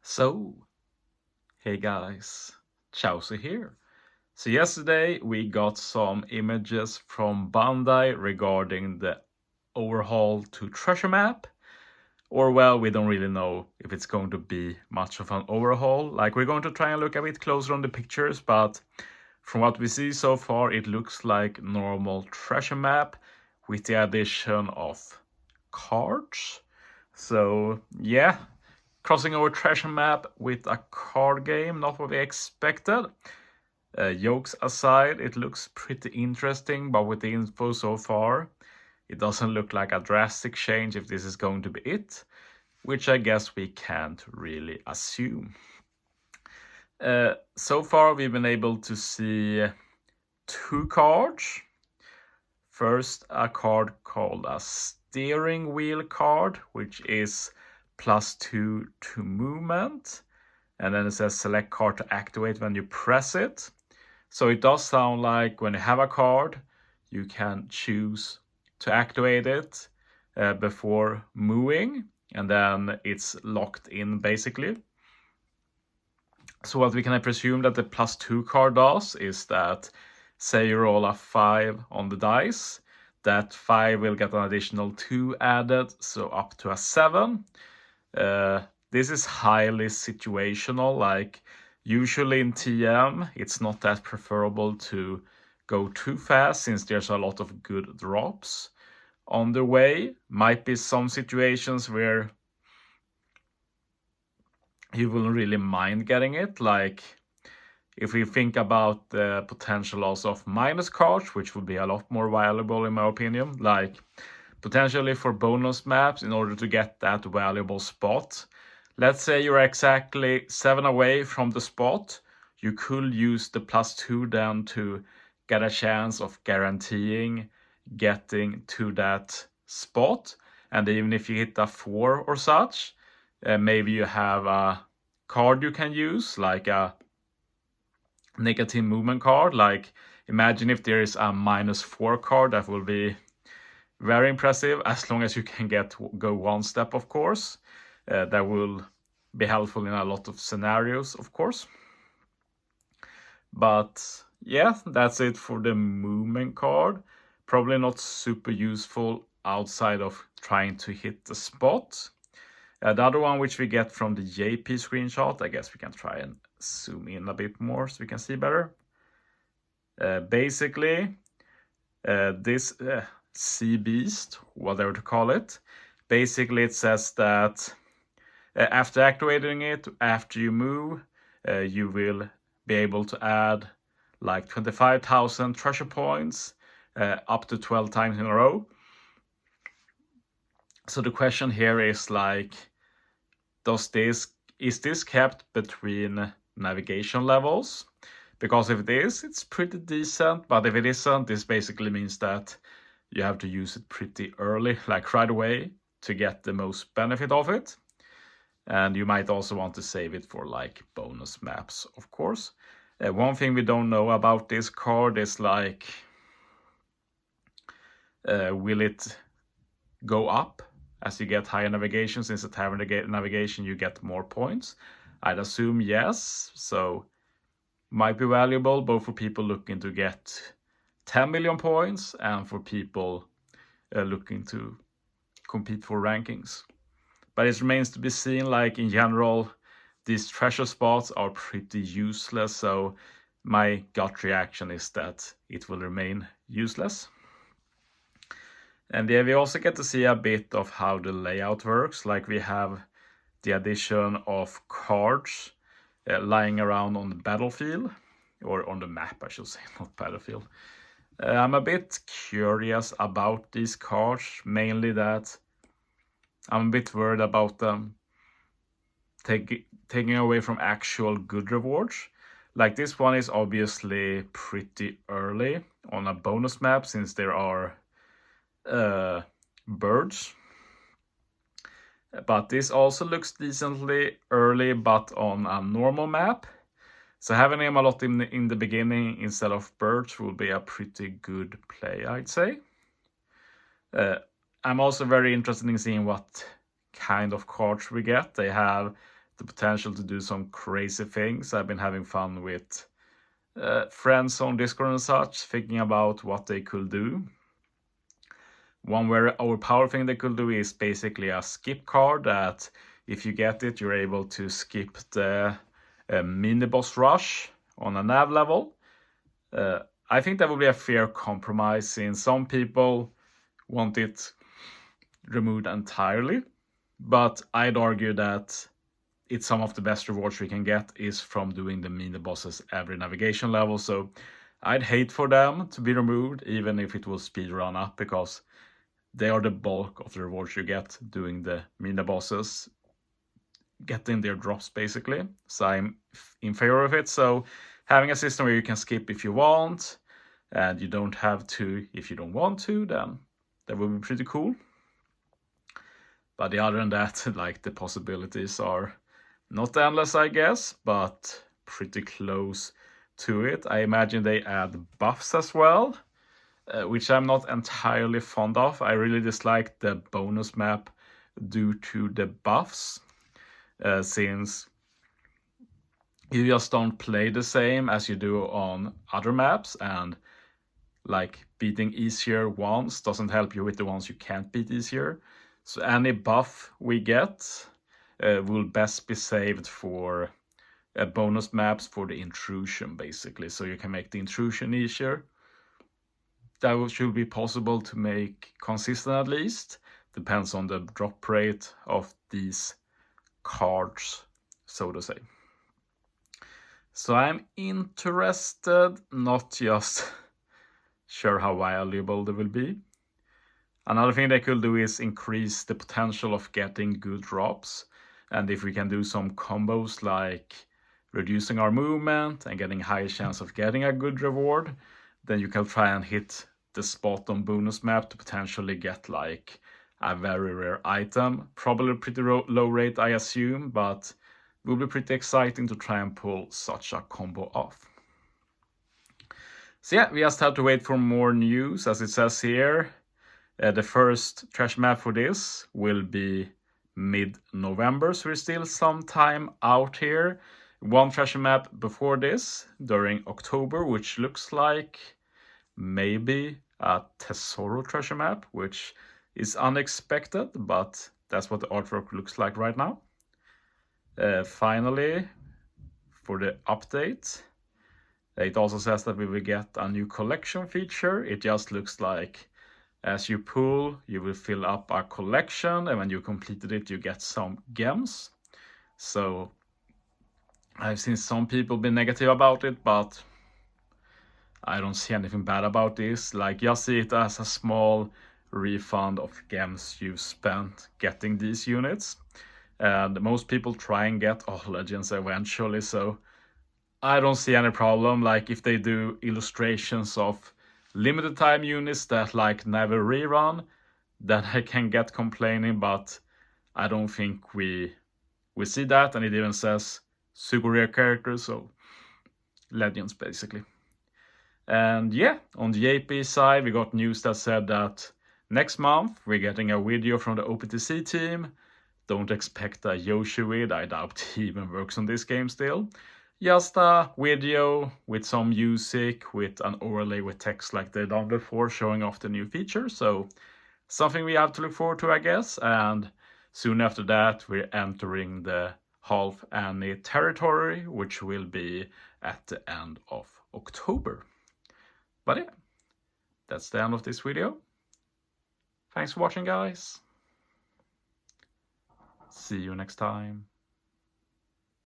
So, hey guys, Chauzu here. So yesterday we got some images from Bandai regarding the overhaul to treasure map. Or well, we don't really know if it's going to be much of an overhaul. Like we're going to try and look a bit closer on the pictures, but from what we see so far, it looks like normal treasure map with the addition of cards. So yeah, crossing over treasure map with a card game, not what we expected. Jokes aside, it looks pretty interesting, but with the info so far, it doesn't look like a drastic change if this is going to be it, which I guess we can't really assume. So far, we've been able to see two cards. First, a card called a steering wheel card, which is +2 to movement. And then it says select card to activate when you press it. So it does sound like when you have a card, you can choose to activate it before moving, and then it's locked in basically. So what we can presume that the +2 card does is that, say you roll a 5 on the dice, that 5 will get an additional 2 added, so up to a 7. This is highly situational, like usually in TM it's not that preferable to go too fast since there's a lot of good drops on the way. Might be some situations where you will really mind getting it, like if we think about the potential loss of minus cards, which would be a lot more valuable in my opinion, like potentially for bonus maps in order to get that valuable spot. Let's say you're exactly 7 away from the spot, you could use the +2 then to get a chance of guaranteeing getting to that spot. And even if you hit a 4 or such, maybe you have a card you can use, like a negative movement card. Like imagine if there is a -4 card, that will be very impressive, as long as you can go one step, of course. That will be helpful in a lot of scenarios, of course. But yeah, that's it for the movement card. Probably not super useful outside of trying to hit the spot. The other one which we get from the JP screenshot, I guess we can try and zoom in a bit more so we can see better. Basically, this Sea Beast, whatever to call it, basically it says that after activating it, after you move, you will be able to add like 25,000 treasure points up to 12 times in a row. So the question here is like, is this kept between navigation levels? Because if it is, it's pretty decent, but if it isn't, this basically means that you have to use it pretty early, like right away, to get the most benefit of it. And you might also want to save it for like bonus maps, of course. One thing we don't know about this card is like, will it go up as you get higher navigation? Since at higher navigation you get more points. I'd assume yes, so might be valuable both for people looking to get 10 million points and for people looking to compete for rankings. But it remains to be seen. Like in general, these treasure spots are pretty useless, so my gut reaction is that it will remain useless. And yeah, we also get to see a bit of how the layout works. Like we have the addition of cards lying around on the battlefield, or on the map I should say, not battlefield. I'm a bit curious about these cards, mainly that I'm a bit worried about them taking away from actual good rewards. Like this one is obviously pretty early on a bonus map since there are birds. But this also looks decently early, but on a normal map. So having him a lot in the beginning instead of birds will be a pretty good play, I'd say. I'm also very interested in seeing what kind of cards we get. They have the potential to do some crazy things. I've been having fun with friends on Discord and such, thinking about what they could do. One very overpowered thing they could do is basically a skip card that if you get it, you're able to skip the mini boss rush on a nav level. I think that would be a fair compromise, since some people want it removed entirely, but I'd argue that it's some of the best rewards we can get is from doing the mini bosses every navigation level. So I'd hate for them to be removed, even if it will speed run up, because they are the bulk of the rewards you get doing the mini bosses, getting their drops basically. So I'm in favor of it. So having a system where you can skip if you want, and you don't have to if you don't want to, then that would be pretty cool. But other than that, like, the possibilities are not endless, I guess, but pretty close to it. I imagine they add buffs as well, which I'm not entirely fond of. I really dislike the bonus map due to the buffs, since you just don't play the same as you do on other maps, and like beating easier ones doesn't help you with the ones you can't beat easier. So any buff we get will best be saved for bonus maps for the intrusion, basically. So you can make the intrusion easier. That should be possible to make consistent, at least. Depends on the drop rate of these cards, so to say. So I'm interested, not just sure how valuable they will be. Another thing they could do is increase the potential of getting good drops. And if we can do some combos like reducing our movement and getting higher chance of getting a good reward, then you can try and hit the spot on bonus map to potentially get like a very rare item. Probably pretty low rate, I assume, but it will be pretty exciting to try and pull such a combo off. So yeah, we just have to wait for more news. As it says here, the first trash map for this will be mid-November, so we're still some time out here. One treasure map before this, during October, which looks like maybe a Tesoro treasure map, which is unexpected, but that's what the artwork looks like right now. Finally, for the update, it also says that we will get a new collection feature. It just looks like as you pull, you will fill up a collection, and when you completed it, you get some gems. So I've seen some people be negative about it, but I don't see anything bad about this. Like, just see it as a small refund of gems you spent getting these units. And most people try and get all legends eventually, so I don't see any problem. Like, if they do illustrations of limited time units that like never rerun, then I can get complaining, but I don't think we see that. And it even says super rare characters, so legends basically. And yeah, on the AP side, we got news that said that next month we're getting a video from the OPTC team. Don't expect a Yoshi vid, I doubt he even works on this game still. Just a video with some music, with an overlay with text like they've done before, showing off the new feature. So something we have to look forward to, I guess. And soon after that, we're entering the half annie territory, which will be at the end of October. But yeah, that's the end of this video. Thanks for watching, guys. See you next time.